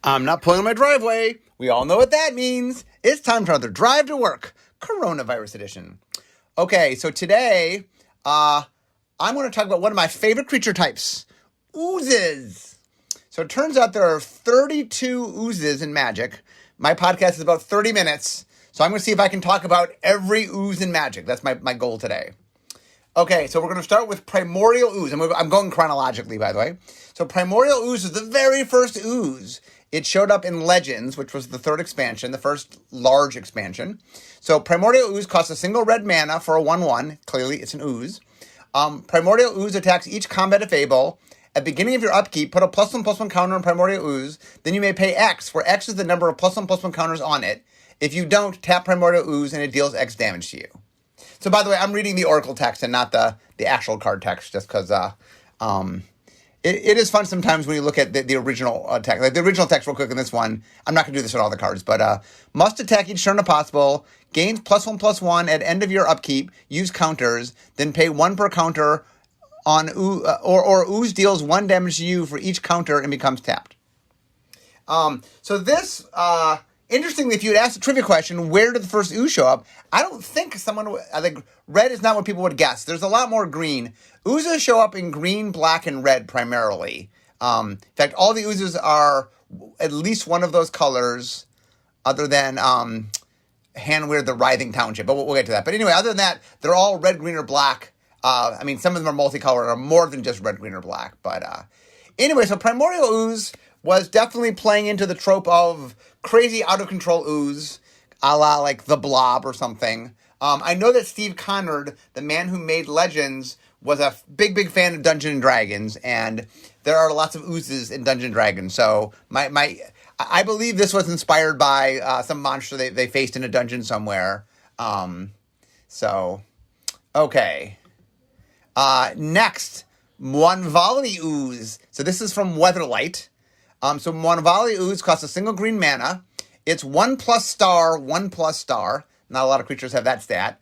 I'm not pulling in my driveway. We all know what that means. It's time for another drive to work, coronavirus edition. Okay, so today I'm going to talk about one of my favorite creature types, oozes. So it turns out there are 32 oozes in Magic. My podcast is about 30 minutes, so I'm going to see if I can talk about every ooze in Magic. That's my goal today. Okay, so we're going to start with Primordial Ooze. I'm going chronologically, by the way. So Primordial Ooze is the very first ooze. It showed up in Legends, which was the third expansion, the first large expansion. So Primordial Ooze costs a single red mana for a 1/1. Clearly, it's an ooze. Primordial Ooze attacks each combat if able. At the beginning of your upkeep, put a +1/+1 counter on Primordial Ooze. Then you may pay X, where X is the number of +1/+1 counters on it. If you don't, tap Primordial Ooze and it deals X damage to you. So, by the way, I'm reading the Oracle text and not the actual card text, just because it is fun sometimes when you look at the original text. Like the original text, real quick in this one, I'm not going to do this on all the cards, but must attack each turn if possible, gains +1/+1 at end of your upkeep, use counters, then pay 1 per counter on or ooze deals 1 damage to you for each counter and becomes tapped. So this... Interestingly, if you had asked a trivia question, where did the first ooze show up? I don't think I think red is not what people would guess. There's a lot more green. Oozes show up in green, black, and red primarily. In fact, all the oozes are at least one of those colors, other than Handweir, the Writhing Township. But we'll get to that. But anyway, other than that, they're all red, green, or black. Some of them are multicolored, or more than just red, green, or black. But anyway, so Primordial Ooze was definitely playing into the trope of crazy out-of-control ooze, a la like the Blob or something. I know that Steve Conrad, the man who made Legends, was a big fan of Dungeons and Dragons, and there are lots of oozes in Dungeons and Dragons. So I believe this was inspired by some monster they faced in a dungeon somewhere. Okay. Next, Mwanvali Ooze. So this is from Weatherlight. So Mwanvali Ooze costs a single green mana. It's 1+*, 1+*. Not a lot of creatures have that stat.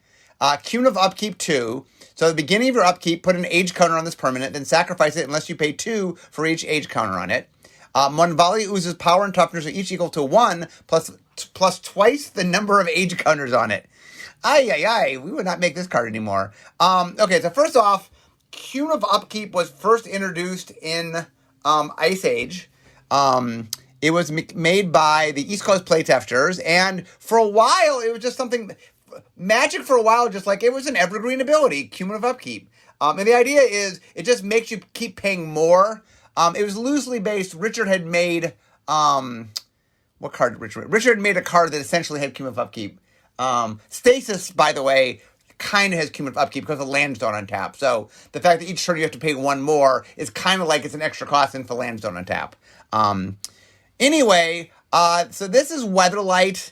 Cumulative upkeep 2. So at the beginning of your upkeep, put an age counter on this permanent, then sacrifice it unless you pay 2 for each age counter on it. Mwanvali Ooze's power and toughness are each equal to 1 plus twice the number of age counters on it. We would not make this card anymore. Okay, so first off, cumulative upkeep was first introduced in Ice Age. It was made by the East Coast playtesters, and for a while, it was just something... Magic for a while, just like it was an evergreen ability, cumulative upkeep. And the idea is, it just makes you keep paying more. It was loosely based. Richard had made... what card did Richard... Richard made a card that essentially had cumulative upkeep. Stasis, by the way, kind of has cumulative upkeep because the lands don't untap. So the fact that each turn you have to pay 1 more is kind of like it's an extra cost if the lands don't untap. Anyway, so this is Weatherlight.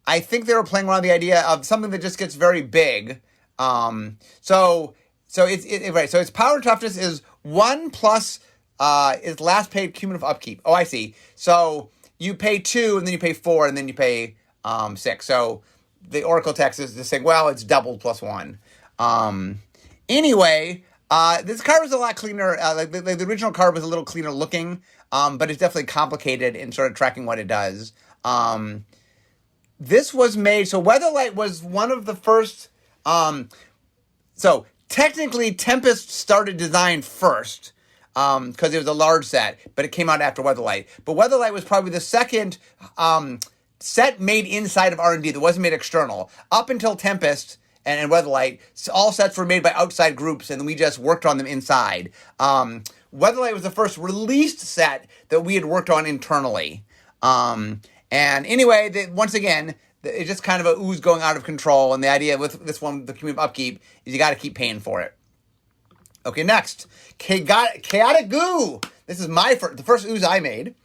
I think they were playing around the idea of something that just gets very big. So its power and toughness is 1 plus is last paid cumulative upkeep. Oh, I see. So you pay 2 and then you pay 4 and then you pay 6. So the Oracle text is just saying, well, it's doubled +1. Anyway, this card was a lot cleaner. The original card was a little cleaner looking, but it's definitely complicated in sort of tracking what it does. This was made, so Weatherlight was one of the first, so technically Tempest started design first, because it was a large set, but it came out after Weatherlight. But Weatherlight was probably the second set made inside of R&D that wasn't made external. Up until Tempest and Weatherlight, all sets were made by outside groups, and we just worked on them inside. Weatherlight was the first released set that we had worked on internally. And anyway, once again, it's just kind of a ooze going out of control, and the idea with this one, the cumulative upkeep, is you got to keep paying for it. Okay, next, Chaotic Goo. This is the first ooze I made.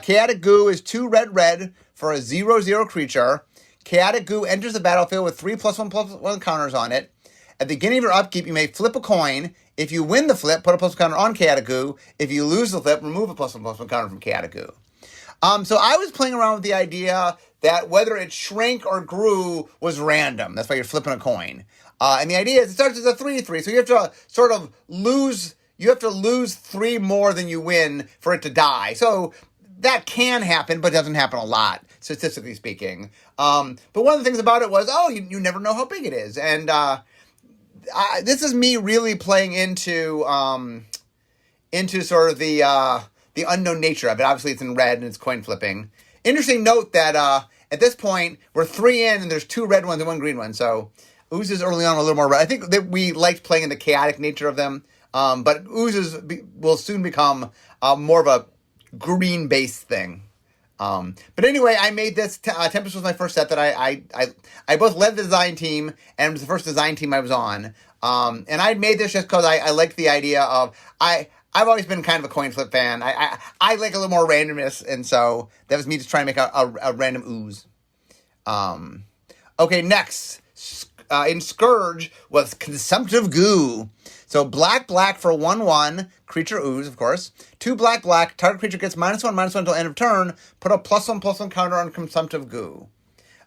Chaotic Goo is 2 red for a 0/0 creature. Chaotic Goo enters the battlefield with 3 +1/+1 counters on it. At the beginning of your upkeep, you may flip a coin. If you win the flip, put a +1 counter on Chaotic Goo. If you lose the flip, remove a +1/+1 counter from Chaotic Goo. So I was playing around with the idea that whether it shrank or grew was random. That's why you're flipping a coin. And the idea is it starts as a 3/3, so you have to sort of lose 3 more than you win for it to die. So that can happen, but doesn't happen a lot, statistically speaking. But one of the things about it was, you never know how big it is. And this is me really playing into sort of the unknown nature of it. Obviously, it's in red and it's coin flipping. Interesting note that at this point, we're 3 in and there's 2 red ones and 1 green one. So Oozes early on a little more red. I think that we liked playing in the chaotic nature of them. But Oozes will soon become more of a green-based thing. But anyway, I made this. Tempest was my first set that I both led the design team and it was the first design team I was on. And I made this just because I liked the idea of I've always been kind of a coin flip fan. I like a little more randomness, and so that was me just trying to make a random ooze. Okay, next in Scourge was Consumptive Goo. So black for 1/1 creature ooze, of course. 2 black. Target creature gets -1/-1 until end of turn. Put a +1/+1 counter on Consumptive Goo.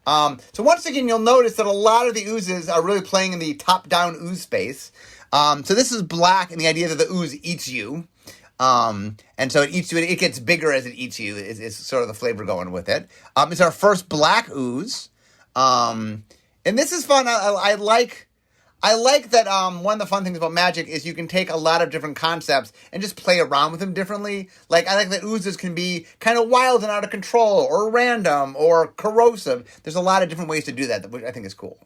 So once again, you'll notice that a lot of the oozes are really playing in the top-down ooze space. So this is black, and the idea that the ooze eats you. And so it eats you, it gets bigger as it eats you, is sort of the flavor going with it. It's our first black ooze. And this is fun. I like that one of the fun things about Magic is you can take a lot of different concepts and just play around with them differently. Like, I like that oozes can be kind of wild and out of control, or random, or corrosive. There's a lot of different ways to do that, which I think is cool.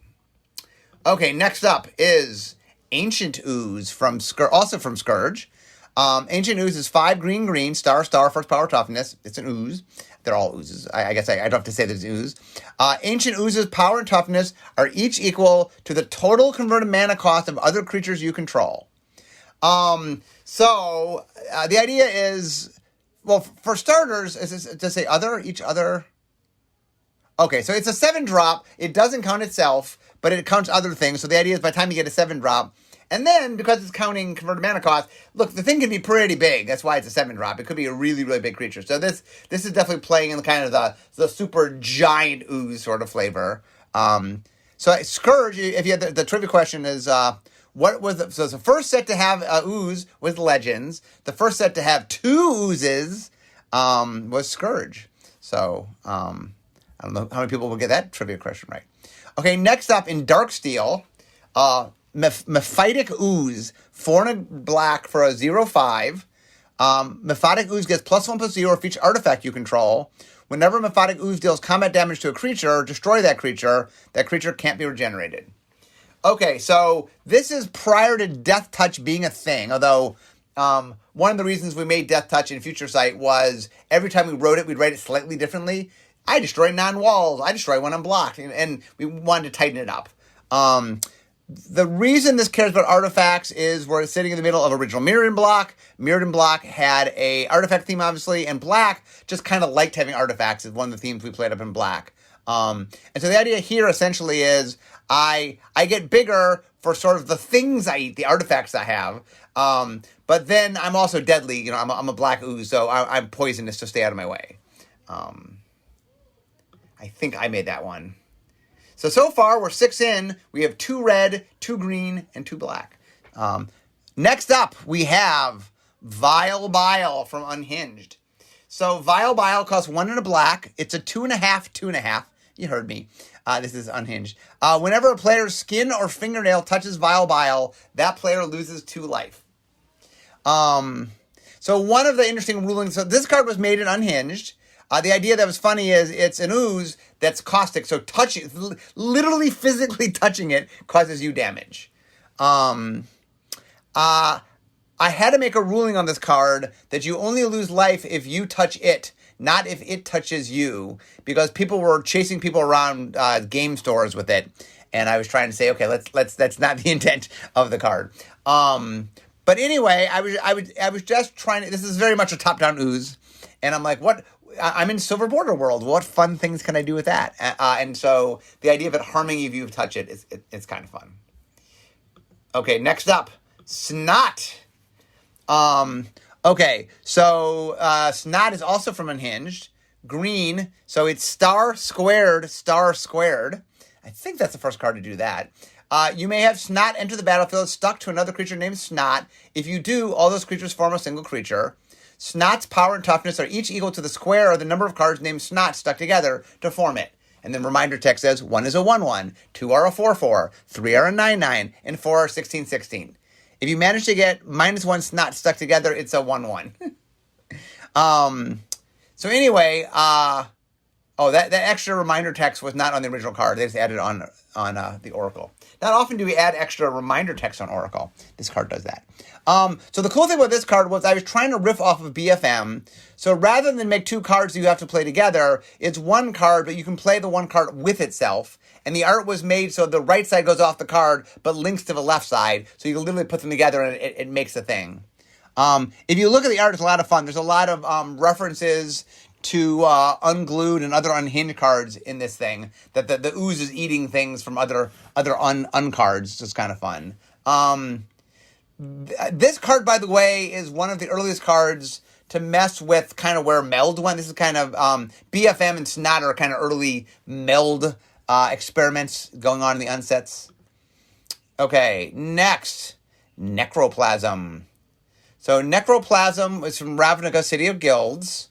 Okay, next up is Ancient Ooze, also from Scourge. Ancient Ooze is 5 green, star, first power toughness. It's an ooze. They're all oozes. I guess I don't have to say there's ooze. Ancient Oozes' power and toughness are each equal to the total converted mana cost of other creatures you control. So the idea is, well, for starters, to say each other. Okay, so it's a 7-drop. It doesn't count itself, but it counts other things. So the idea is by the time you get a 7-drop, and then, because it's counting converted mana cost, look, the thing can be pretty big. That's why it's a 7-drop. It could be a really, really big creature. So this is definitely playing in kind of the super giant ooze sort of flavor. So Scourge, if you had the trivia question is, what was the first set to have ooze was Legends. The first set to have 2 oozes was Scourge. So I don't know how many people will get that trivia question right. Okay, next up in Darksteel, Mephitic Ooze, 4 and a black for a 0/5. Mephitic Ooze gets +1/+0 for each artifact you control. Whenever Mephitic Ooze deals combat damage to a creature, destroy that creature. That creature can't be regenerated. Okay, so this is prior to Death Touch being a thing, although one of the reasons we made Death Touch in Future Sight was every time we wrote it, we'd write it slightly differently. I destroy non-walls. I destroy when I'm blocked, and we wanted to tighten it up. The reason this cares about artifacts is we're sitting in the middle of original Mirrodin block. Mirrodin block had a artifact theme, obviously, and black just kind of liked having artifacts. It's one of the themes we played up in black. And so the idea here essentially is I get bigger for sort of the things I eat, the artifacts I have. But then I'm also deadly. You know, I'm a black ooze, so I'm poisonous to stay out of my way. I think I made that one. So far, we're 6 in. We have 2 red, 2 green, and 2 black. Next up, we have Vile Bile from Unhinged. So Vile Bile costs 1 and a black. It's a 2.5. You heard me. This is Unhinged. Whenever a player's skin or fingernail touches Vile Bile, that player loses 2 life. So one of the interesting rulings, so this card was made in Unhinged. The idea that was funny is it's an ooze that's caustic, so literally physically touching it causes you damage. I had to make a ruling on this card that you only lose life if you touch it, not if it touches you, because people were chasing people around game stores with it, and I was trying to say, okay, let's that's not the intent of the card. But anyway, I was just trying to. This is very much a top-down ooze, and I'm like, what? I'm in Silver Border World. What fun things can I do with that? And so the idea of it harming you if you touch it, it's kind of fun. Okay, next up, Snot. Okay, so Snot is also from Unhinged. Green, so it's star squared. I think that's the first card to do that. You may have Snot enter the battlefield stuck to another creature named Snot. If you do, all those creatures form a single creature. Snot's power and toughness are each equal to the square of the number of cards named Snot stuck together to form it. And then reminder text says 1 is a 1-1, 2 are a 4-4, 3 are a 9-9, and 4 are 16-16. If you manage to get -1 Snot stuck together, it's a 1-1. So anyway, that extra reminder text was not on the original card. They just added it on the Oracle. Not often do we add extra reminder text on Oracle. This card does that. So the cool thing about this card was I was trying to riff off of BFM. So rather than make 2 cards you have to play together, it's 1 card, but you can play the 1 card with itself. And the art was made so the right side goes off the card, but links to the left side. So you can literally put them together and it makes a thing. If you look at the art, it's a lot of fun. There's a lot of references to Unglued and other unhinged cards in this thing. That the Ooze is eating things from other uncards. So it's kind of fun. This card, by the way, is one of the earliest cards to mess with kind of where meld went. This is kind of BFM and Snot are kind of early meld experiments going on in the unsets. Okay, next, Necroplasm. So Necroplasm is from Ravnica, City of Guilds.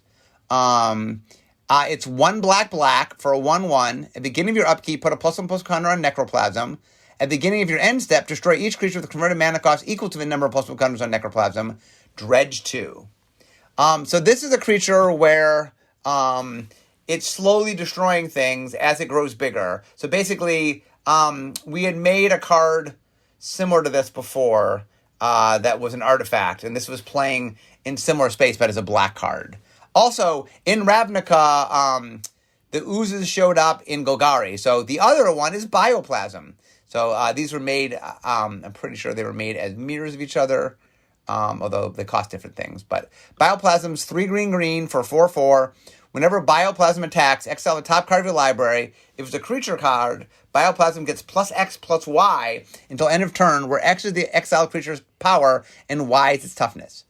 It's 1 black for a 1-1. At the beginning of your upkeep, put a +1/+1 counter on Necroplasm. At the beginning of your end step, destroy each creature with a converted mana cost equal to the number of +1 counters on Necroplasm. Dredge 2. So this is a creature where it's slowly destroying things as it grows bigger. So basically, we had made a card similar to this before that was an artifact, and this was playing in similar space, but as a black card. Also, in Ravnica, the Oozes showed up in Golgari. So the other one is Bioplasm. So these were made, I'm pretty sure they were made as mirrors of each other, although they cost different things. But Bioplasm's 3 green for 4-4. Whenever Bioplasm attacks, exile the top card of your library. If it's a creature card, Bioplasm gets +X/+Y until end of turn, where X is the exiled creature's power and Y is its toughness.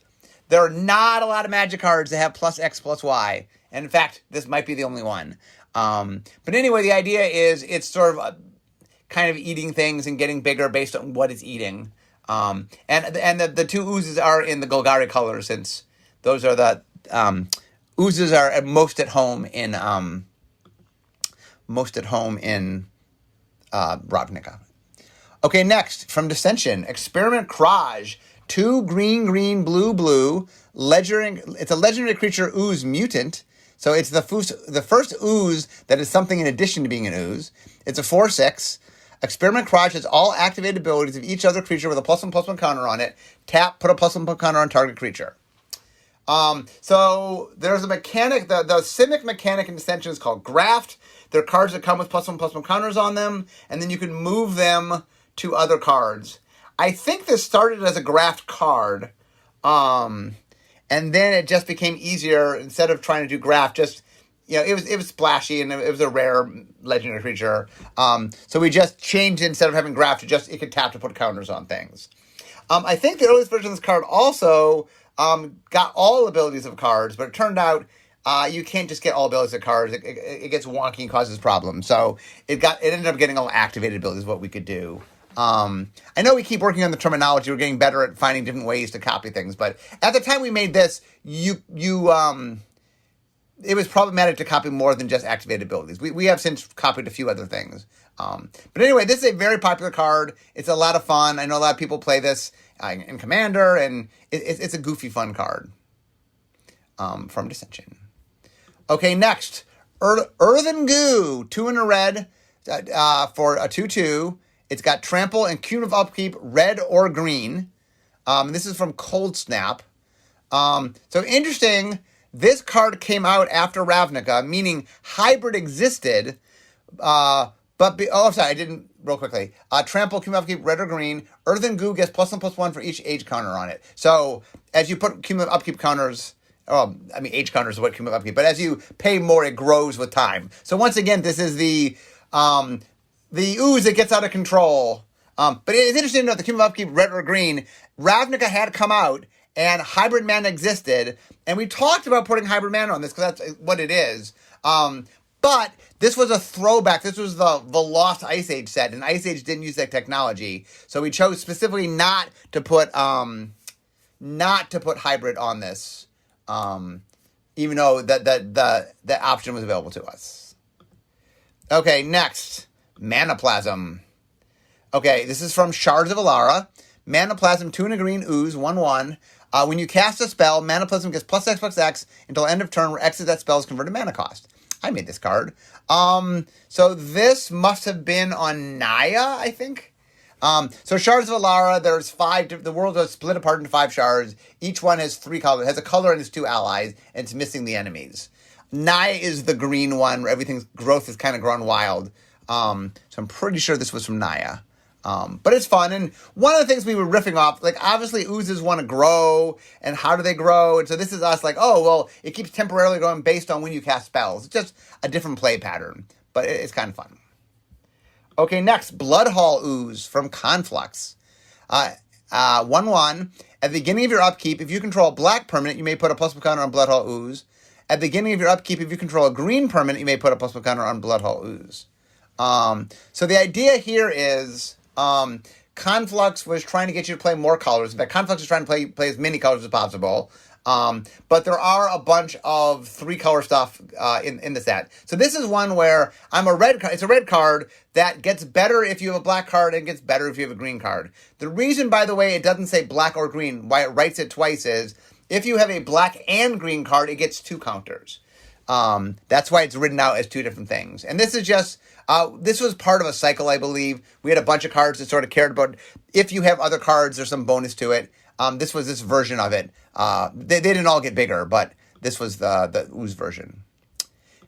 There are not a lot of Magic cards that have +X/+Y. And in fact, this might be the only one. But anyway, the idea is it's sort of kind of eating things and getting bigger based on what it's eating. And the 2 Oozes are in the Golgari color, since those are the Oozes are most at home in Ravnica. Okay, next from Dissension, Experiment Kraj. 2 green, blue. It's a legendary creature Ooze mutant. So it's the first Ooze that is something in addition to being an Ooze. It's a 4/6. Experiment Kraj has all activated abilities of each other creature with a +1/+1 counter on it. Tap, put a +1/+1 counter on target creature. So there's a mechanic, the Simic mechanic in Dissension is called Graft. There are cards that come with +1/+1 counters on them, and then you can move them to other cards. I think this started as a Graft card, and then it just became easier. Instead of trying to do Graft, just, it was splashy, and it was a rare legendary creature. So we just changed it, instead of having Graft, it could tap to put counters on things. I think the earliest version of this card also got all abilities of cards, but it turned out you can't just get all abilities of cards. It gets wonky and causes problems. So it ended up getting all activated abilities, what we could do. I know we keep working on the terminology. We're getting better at finding different ways to copy things. But at the time we made this, it was problematic to copy more than just activated abilities. We have since copied a few other things. But anyway, this is a very popular card. It's a lot of fun. I know a lot of people play this in Commander, and it's a goofy, fun card from Dissension. Okay, next, Earthen Goo, 2 in a red for a 2/2. It's got Trample and Cumulative Upkeep, red or green. This is from Cold Snap. So interesting, this card came out after Ravnica, meaning hybrid existed, real quickly. Trample, Cumulative Upkeep, red or green. Earthen Goo gets +1/+1 for each age counter on it. So as you put Cumulative Upkeep counters, age counters is what Cumulative Upkeep, but as you pay more, it grows with time. So once again, this is the Ooze that gets out of control. But it's interesting to note the Cumulative Upkeep, red or green, Ravnica had come out, and hybrid mana existed, and we talked about putting hybrid mana on this, because that's what it is. But this was a throwback. This was the Lost Ice Age set, and Ice Age didn't use that technology. So we chose specifically not to put hybrid on this. even though that option was available to us. Okay, next, Manaplasm. Okay, this is from Shards of Alara. Manaplasm, 2 and a green, ooze, 1/1. When you cast a spell, Manaplasm gets plus X until end of turn, where X is that spell's converted mana cost. I made this card. So this must have been on Naya, I think. So Shards of Alara, there's 5. The world is split apart into 5 shards. Each one has 3 colors. It has a color and its 2 allies, and it's missing the enemies. Naya is the green one, where everything's growth is kind of grown wild. So I'm pretty sure this was from Naya. But it's fun, and one of the things we were riffing off, like, obviously oozes want to grow, and how do they grow? And so this is us like, oh, well, it keeps temporarily growing based on when you cast spells. It's just a different play pattern, but it's kind of fun. Okay, next, Bloodhall Ooze from Conflux. 1/1. At the beginning of your upkeep, if you control a black permanent, you may put a +1 counter on Bloodhall Ooze. At the beginning of your upkeep, if you control a green permanent, you may put a +1 counter on Bloodhall Ooze. So the idea here is Conflux was trying to get you to play more colors. In fact, Conflux is trying to play as many colors as possible. But there are a bunch of 3-color stuff in the set. So this is one where it's a red card that gets better if you have a black card and gets better if you have a green card. The reason, by the way, it doesn't say black or green, why it writes it twice is, if you have a black and green card, it gets 2 counters. That's why it's written out as 2 different things. And this is just, this was part of a cycle, I believe. We had a bunch of cards that sort of cared about, if you have other cards, there's some bonus to it. This was this version of it. They didn't all get bigger, but this was the ooze version.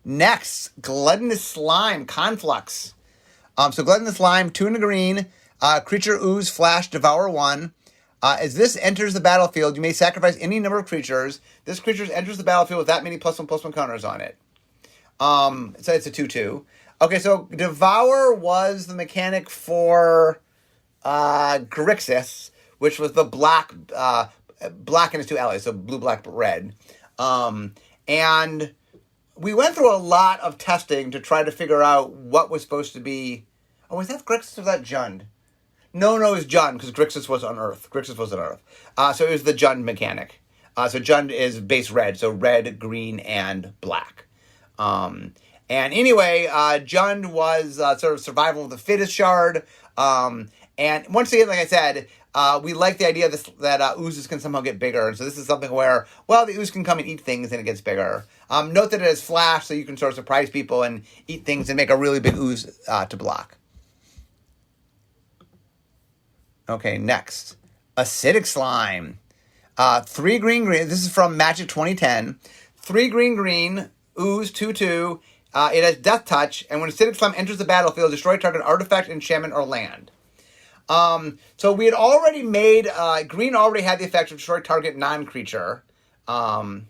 Next, Gluttonous Slime, Conflux. So Gluttonous Slime, 2 and a green, creature ooze, flash, devour 1. As this enters the battlefield, you may sacrifice any number of creatures. This creature enters the battlefield with that many +1/+1 counters on it. So it's a 2/2. Okay, so Devour was the mechanic for Grixis, which was the black and its 2 allies, so blue, black, red. And we went through a lot of testing to try to figure out what was supposed to be. Oh, was that Grixis or was that Jund? No, it was Jund, because Grixis was on Earth. So it was the Jund mechanic. So Jund is base red, so red, green, and black. And anyway, Jund was sort of survival of the fittest shard. And once again, like I said, we like the idea that oozes can somehow get bigger. And so this is something where, well, the ooze can come and eat things and it gets bigger. Note that it has flash, so you can sort of surprise people and eat things and make a really big ooze to block. Okay, next. Acidic Slime. 3 green. This is from Magic 2010. 3 green, ooze, 2/2. It has Death Touch, and when Acidic Slime enters the battlefield, destroy target artifact, enchantment, or land. So we had already made, green already had the effect of destroy target non-creature. Sometimes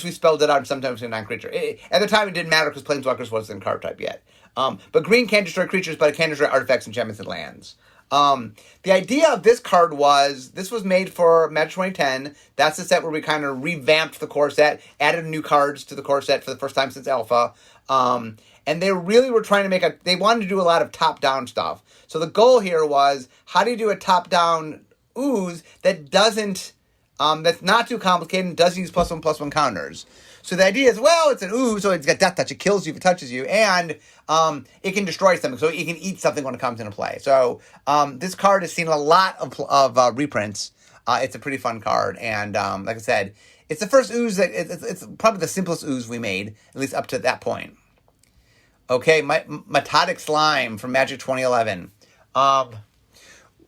we spelled it out, and sometimes a non-creature. At the time, it didn't matter because Planeswalkers wasn't card type yet. But green can't destroy creatures, but it can destroy artifacts, enchantments, and lands. The idea of this card was, this was made for Magic 2010. That's the set where we kind of revamped the core set, added new cards to the core set for the first time since Alpha. And they really were trying to they wanted to do a lot of top-down stuff. So the goal here was, how do you do a top-down ooze that doesn't, that's not too complicated and doesn't use +1/+1 counters? So the idea is, well, it's an ooze, so it's got Death Touch. It kills you if it touches you, and it can destroy something, so it can eat something when it comes into play. So this card has seen a lot of reprints. It's a pretty fun card, and like I said, it's the first ooze that it's probably the simplest ooze we made, at least up to that point. Okay, Metotic Slime from Magic 2011.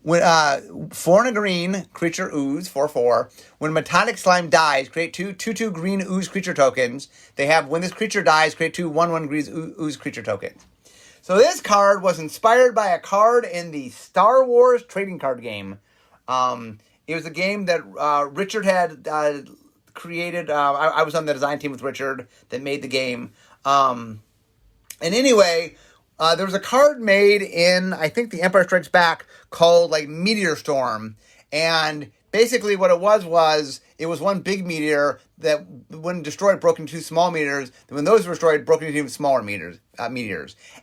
When 4 and a green, creature ooze, 4/4. When Metotic Slime dies, create 2/2 green ooze creature tokens. When this creature dies, create 2 1/1 green ooze creature tokens. So this card was inspired by a card in the Star Wars trading card game. It was a game that Richard had created. I was on the design team with Richard that made the game. And anyway, there was a card made in, I think, The Empire Strikes Back called, Meteor Storm. And basically what it was it was one big meteor that, when destroyed, broke into 2 small meteors. Then when those were destroyed, broke into even smaller meteors.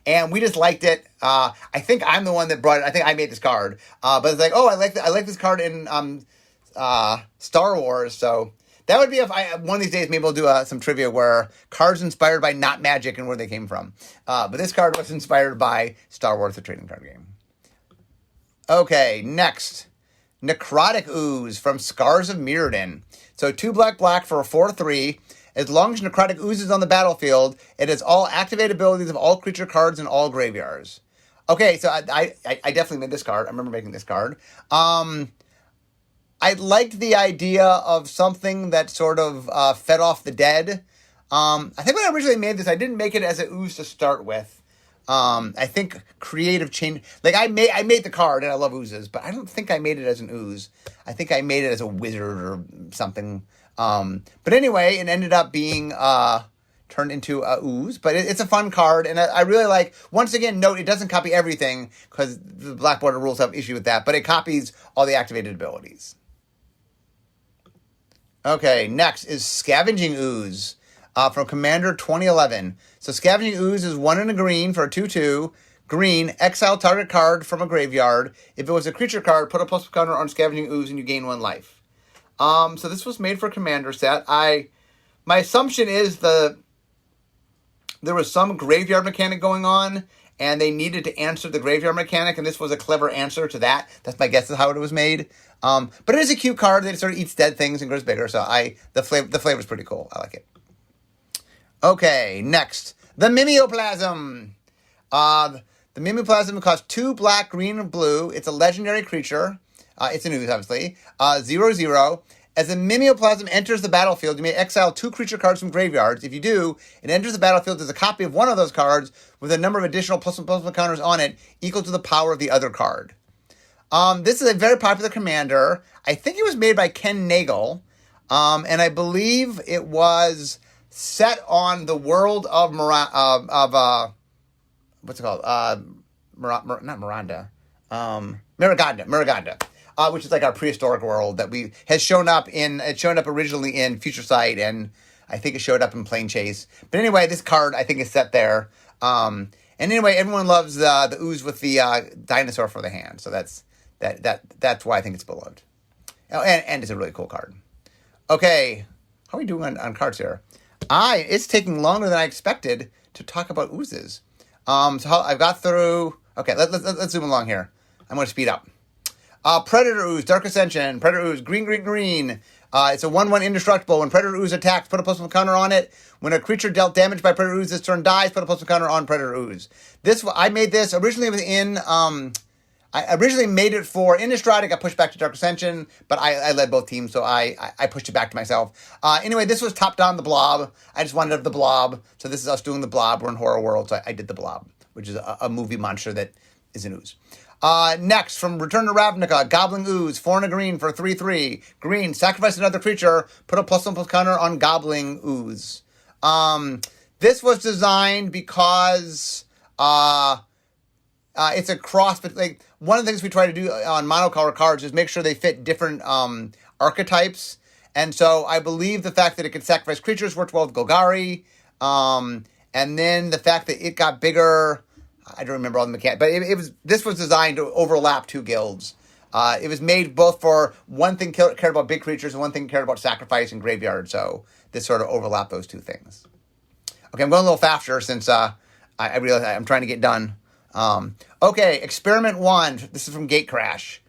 And we just liked it. I think I'm the one that brought it. I think I made this card. But it's I like this card in Star Wars. So That would be if one of these days maybe we'll do some trivia where cards inspired by not magic and where they came from. But this card was inspired by Star Wars, the trading card game. Okay, next. Necrotic Ooze from Scars of Mirrodin. So 2 black for a 4/3. As long as Necrotic Ooze is on the battlefield, it has all activated abilities of all creature cards in all graveyards. Okay, so I definitely made this card. I remember making this card. I liked the idea of something that sort of fed off the dead. I think when I originally made this, I didn't make it as an ooze to start with. I think creative change. Like I made the card, and I love oozes, but I don't think I made it as an ooze. I think I made it as a wizard or something. But anyway, it ended up being turned into a ooze. But it's a fun card, and I really like. Once again, note it doesn't copy everything because the Black Border rules have issue with that, but it copies all the activated abilities. Okay, next is Scavenging Ooze from Commander 2011. So Scavenging Ooze is 1 and a green for a 2/2. Green, exile target card from a graveyard. If it was a creature card, put a +1 counter on Scavenging Ooze and you gain 1 life. So this was made for Commander set. My assumption is there was some graveyard mechanic going on, and they needed to answer the graveyard mechanic, and this was a clever answer to that. That's my guess of how it was made. But it is a cute card that sort of eats dead things and grows bigger, so the flavor's pretty cool. I like it. Okay, next. The Mimeoplasm. The Mimeoplasm costs 2 black, green, and blue. It's a legendary creature. It's an ooze, obviously. 0/0. As the Mimeoplasm enters the battlefield, you may exile 2 creature cards from graveyards. If you do, it enters the battlefield as a copy of one of those cards with a number of additional +1/+1 counters on it equal to the power of the other card. This is a very popular commander. I think it was made by Ken Nagel. And I believe it was set on the world of what's it called? Not Miranda. Miraganda. Which is like our prehistoric world that has shown up originally in Future Sight, and I think it showed up in Plane Chase. But anyway, this card I think is set there. And anyway, everyone loves the ooze with the dinosaur for the hand, so that's why I think it's beloved. Oh, and it's a really cool card. Okay, how are we doing on cards here? It's taking longer than I expected to talk about oozes. So I've got through. Okay, let's zoom along here. I'm going to speed up. Predator Ooze, Dark Ascension. Predator Ooze, green. It's a 1/1 indestructible. When Predator Ooze attacks, put a +1 counter on it. When a creature dealt damage by Predator Ooze this turn dies, put a +1 counter on Predator Ooze. I made this originally within. I originally made it for Innistrad. It got pushed back to Dark Ascension, but I led both teams, so I pushed it back to myself. Anyway, this was top down the Blob. I just wanted the Blob, so this is us doing the Blob. We're in Horror World, so I did the Blob, which is a movie monster that is an ooze. Next, from Return to Ravnica, Goblin Ooze, 4 and a green for 3/3. Green, sacrifice another creature, put a +1/+1 counter on Goblin Ooze. This was designed because it's a cross, but like one of the things we try to do on monocolor cards is make sure they fit different archetypes. And so I believe the fact that it can sacrifice creatures worked well with Golgari. And then the fact that it got bigger, I don't remember all the mechanics, but this was designed to overlap 2 guilds. It was made both for one thing cared about big creatures and one thing cared about sacrifice and graveyard. So this sort of overlapped those 2 things. Okay, I'm going a little faster since I realize I'm trying to get done. Okay, Experiment 1. This is from Gatecrash.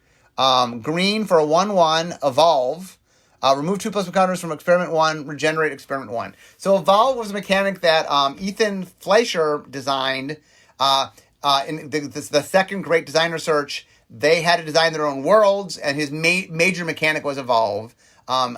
Green for a 1/1, Evolve. Remove 2 +1 counters from Experiment 1, regenerate Experiment 1. So Evolve was a mechanic that Ethan Fleischer designed. In the second Great Designer Search, they had to design their own worlds, and his major mechanic was Evolve. During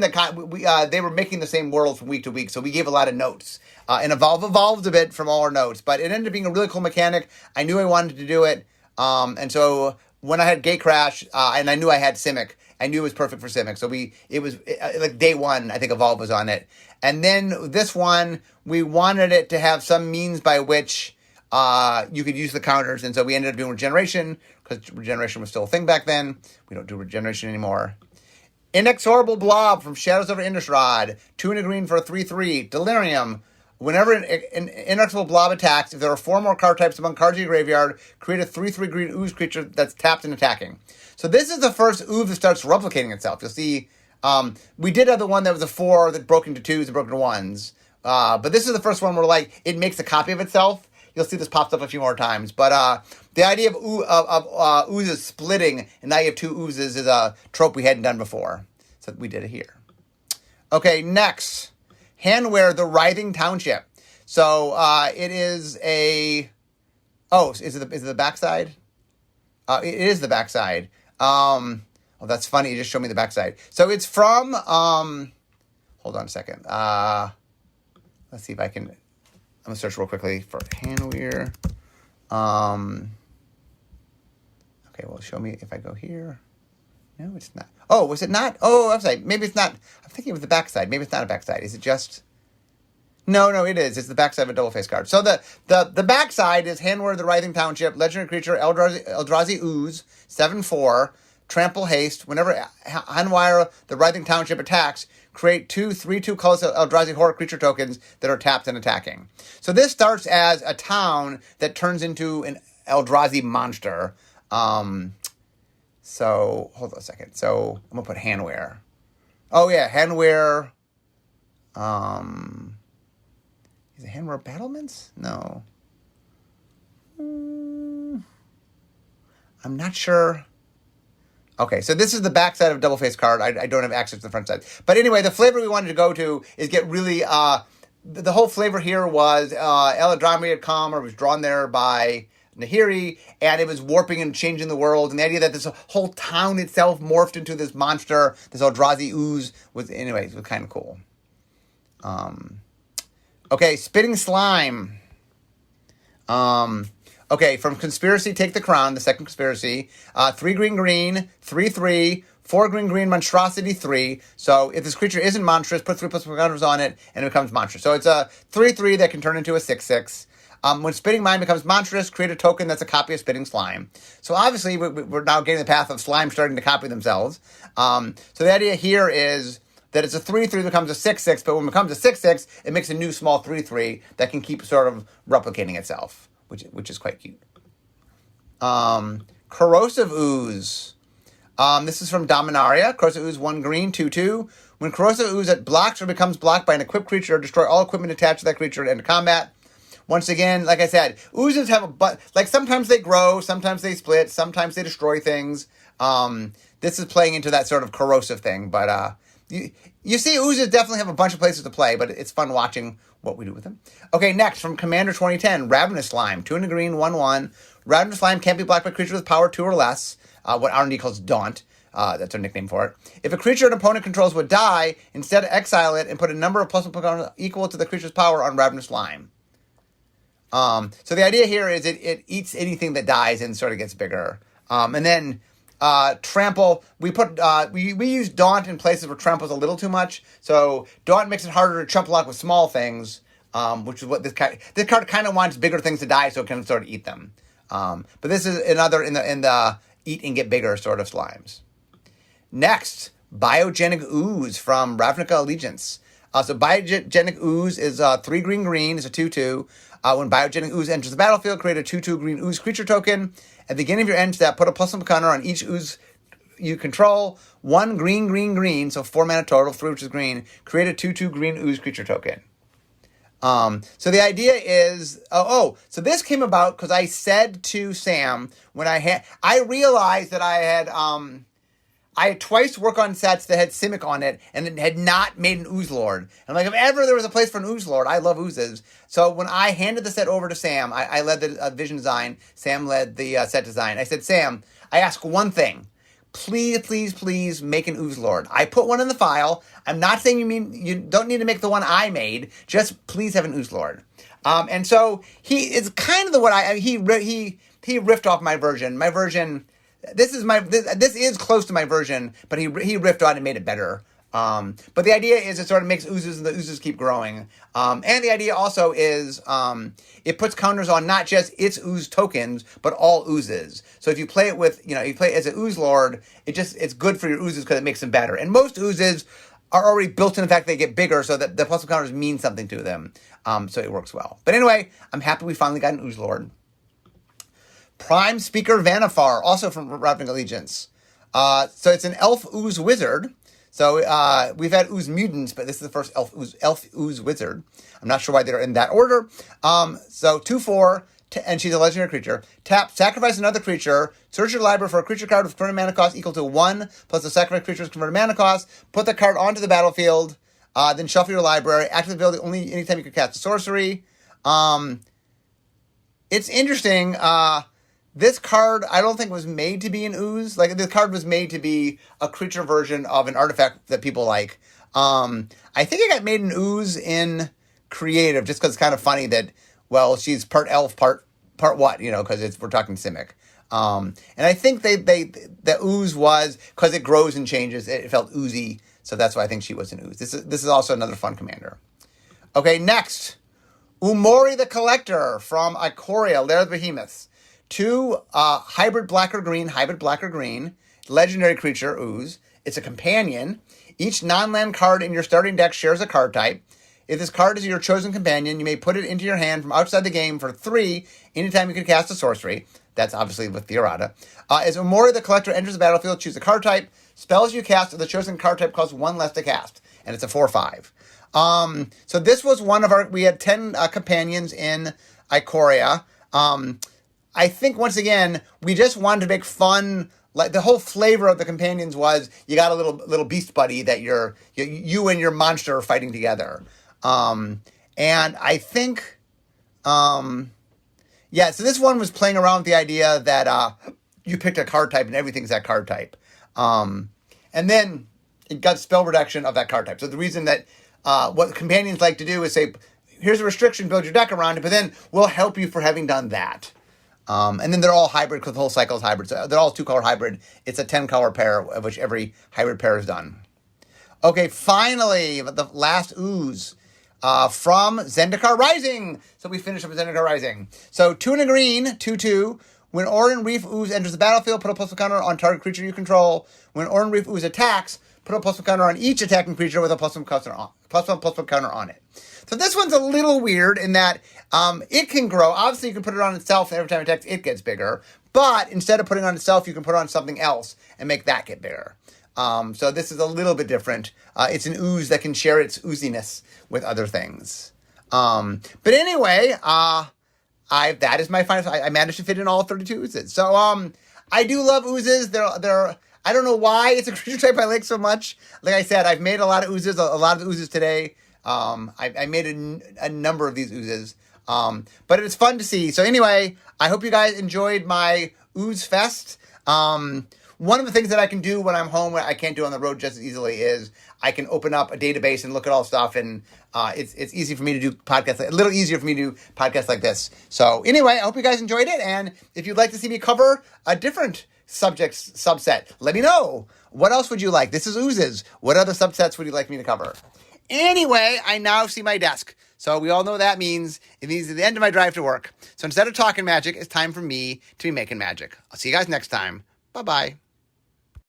they were making the same world from week to week, so we gave a lot of notes. And Evolve evolved a bit from all our notes, but it ended up being a really cool mechanic. I knew I wanted to do it, and so when I had Gatecrash, and I knew I had Simic, I knew it was perfect for Simic. So it was like day 1, I think Evolve was on it. And then this one, we wanted it to have some means by which you could use the counters, and so we ended up doing Regeneration, because Regeneration was still a thing back then. We don't do Regeneration anymore. Inexorable Blob from Shadows over Innistrad, 2 and a green for a 3/3. Delirium. Whenever an inexorable Blob attacks, if there are 4 more card types among cards in your graveyard, create a 3/3 green ooze creature that's tapped and attacking. So this is the first ooze that starts replicating itself. You'll see We did have the one that was a 4 that broke into 2s and broke into 1s. But this is the first one where like it makes a copy of itself. You'll see this pops up a few more times. But the idea of oozes splitting and now you have 2 oozes is a trope we hadn't done before. So we did it here. Okay, next. Handwear, the Writhing Township. So it is a... Oh, is it the backside? It is the backside. Oh, that's funny. You just showed me the backside. So it's from... hold on a second. Let's see if I can... I'm going to search real quickly for handwear. Okay, well, show me if I go here. No, it's not. Oh, was it not? Oh, I'm sorry. Maybe it's not. I'm thinking it was the backside. Maybe it's not a backside. Is it just... No, it is. It's the backside of a double face card. So the backside is Handwear, the Writhing Township, legendary creature, Eldrazi Ooze, 7/4, trample haste. Whenever Handwear, the Writhing Township attacks, create 2 3/2 colors of Eldrazi horror creature tokens that are tapped and attacking. So this starts as a town that turns into an Eldrazi monster. So hold on a second. So I'm gonna put Handwear. Oh yeah, Handwear. Is it Handwear Battlements? No. I'm not sure. Okay, so this is the backside of a double face card. I don't have access to the front side. But anyway, the flavor we wanted to go to is get really... the whole flavor here was Eladramri had come or was drawn there by Nahiri, and it was warping and changing the world. And the idea that this whole town itself morphed into this monster, this Eldrazi ooze, was kind of cool. Okay, Spitting Slime. Okay, from Conspiracy, Take the Crown, the second Conspiracy. 3 green, 3/3, 4 green, Monstrosity 3. So if this creature isn't monstrous, put 3+ counters on it, and it becomes monstrous. So it's a 3/3 that can turn into a 6/6. When Spitting Mine becomes monstrous, create a token that's a copy of Spitting Slime. So obviously, we're now getting the path of slime starting to copy themselves. So the idea here is that it's a 3/3 that becomes a 6/6, but when it becomes a 6/6, it makes a new small 3/3 that can keep sort of replicating itself, which is quite cute. Corrosive Ooze. This is from Dominaria. Corrosive Ooze, 1 green, 2/2. When Corrosive Ooze blocks or becomes blocked by an equipped creature, destroy all equipment attached to that creature at end of combat. Once again, like I said, oozes have sometimes they grow, sometimes they split, sometimes they destroy things. This is playing into that sort of corrosive thing, but you see oozes definitely have a bunch of places to play, but it's fun watching what we do with them. Okay, next, from Commander 2010, Ravenous Slime, 2 green, 1/1. Ravenous Slime can't be blocked by creatures with power 2 or less, what R&D calls Daunt. That's our nickname for it. If a creature an opponent controls would die, instead exile it and put a number of +1 equal to the creature's power on Ravenous Slime. So the idea here is it eats anything that dies and sort of gets bigger. And then Trample, we use Daunt in places where Trample's a little too much. So Daunt makes it harder to chump block with small things, which is what this card kind of wants bigger things to die so it can sort of eat them. But this is another in the eat and get bigger sort of slimes. Next, Biogenic Ooze from Ravnica Allegiance. So Biogenic Ooze is 3 green, is a 2/2. When Biogenic Ooze enters the battlefield, create a 2/2 green ooze creature token. At the beginning of your end step, put a +1 counter on each ooze you control. 1 green, so 4 mana total, 3 which is green. Create a 2/2 green ooze creature token. So the idea is, so this came about because I said to Sam when I realized that I had twice worked on sets that had Simic on it and it had not made an Ooze Lord. And I'm like, if ever there was a place for an Ooze Lord, I love oozes. So when I handed the set over to Sam, I led the vision design. Sam led the set design. I said, Sam, I ask one thing. Please make an Ooze Lord. I put one in the file. I'm not saying you don't need to make the one I made. Just please have an Ooze Lord. And so it's kind of he riffed off my version. My version... This is close to my version, but he riffed on it and made it better. But the idea is it sort of makes oozes and the oozes keep growing. And the idea also is it puts counters on not just its ooze tokens, but all oozes. So if you play it you play it as an Ooze Lord, it's good for your oozes because it makes them better. And most oozes are already built in the fact they get bigger so that the plus counters mean something to them. So it works well. But anyway, I'm happy we finally got an Ooze Lord. Prime Speaker Vanifar, also from Ravnica Allegiance. So it's an elf ooze wizard. So we've had Ooze Mutants, but this is the first Elf Ooze Wizard. I'm not sure why they're in that order. So 2/4, and she's a legendary creature. Tap, sacrifice another creature. Search your library for a creature card with converted mana cost equal to 1 plus the sacrifice creature's converted mana cost. Put the card onto the battlefield. Then shuffle your library. Activate the ability only anytime you can cast a sorcery. It's interesting. This card, I don't think was made to be an ooze. Like, this card was made to be a creature version of an artifact that people like. I think it got made an ooze in creative, just because it's kind of funny that, well, she's part elf, part what, because we're talking Simic. And I think the ooze was, because it grows and changes, it felt oozy, so that's why I think she was an ooze. This is also another fun commander. Okay, next, Umori the Collector from Ikoria, Lair of the Behemoths. 2 hybrid black or green, legendary creature, ooze. It's a companion. Each non-land card in your starting deck shares a card type. If this card is your chosen companion, you may put it into your hand from outside the game for 3 anytime you can cast a sorcery. That's obviously with the errata. As Umori the Collector enters the battlefield, choose a card type. Spells you cast of the chosen card type cost 1 less to cast, and it's a 4/5. So this was we had 10 companions in Ikoria. I think, once again, we just wanted to make fun. Like, the whole flavor of the companions was you got a little beast buddy that you and your monster are fighting together. And I think, so this one was playing around with the idea that you picked a card type and everything's that card type. And then it got spell reduction of that card type. So the reason that what companions like to do is say, here's a restriction, build your deck around it, but then we'll help you for having done that. And then they're all hybrid because the whole cycle is hybrid. So they're all 2-color hybrid. It's a 10-color pair of which every hybrid pair is done. Okay, finally, the last ooze from Zendikar Rising. So we finished up with Zendikar Rising. So 2 and a green, 2/2. When Oran Reef Ooze enters the battlefield, put a +1 counter on target creature you control. When Oran Reef Ooze attacks, put a +1 counter on each attacking creature with a +1 counter on it. So this one's a little weird in that it can grow. Obviously, you can put it on itself, and every time it attacks, it gets bigger. But instead of putting it on itself, you can put it on something else and make that get bigger. So this is a little bit different. It's an ooze that can share its ooziness with other things. But anyway, that is my final. I managed to fit in all 32 oozes. So I do love oozes. They're I don't know why it's a creature type I like so much. Like I said, I've made a lot of oozes. A lot of oozes today. I made a number of these oozes. But it's fun to see. So anyway, I hope you guys enjoyed my ooze fest. One of the things that I can do when I'm home, I can't do on the road just as easily, is I can open up a database and look at all stuff, and it's easy for me to do podcasts, a little easier for me to do podcasts like this. So anyway, I hope you guys enjoyed it, and if you'd like to see me cover a different subset, let me know. What else would you like? This is oozes. What other subsets would you like me to cover? Anyway, I now see my desk. So we all know what that means. It means the end of my drive to work. So instead of talking magic, it's time for me to be making magic. I'll see you guys next time. Bye-bye.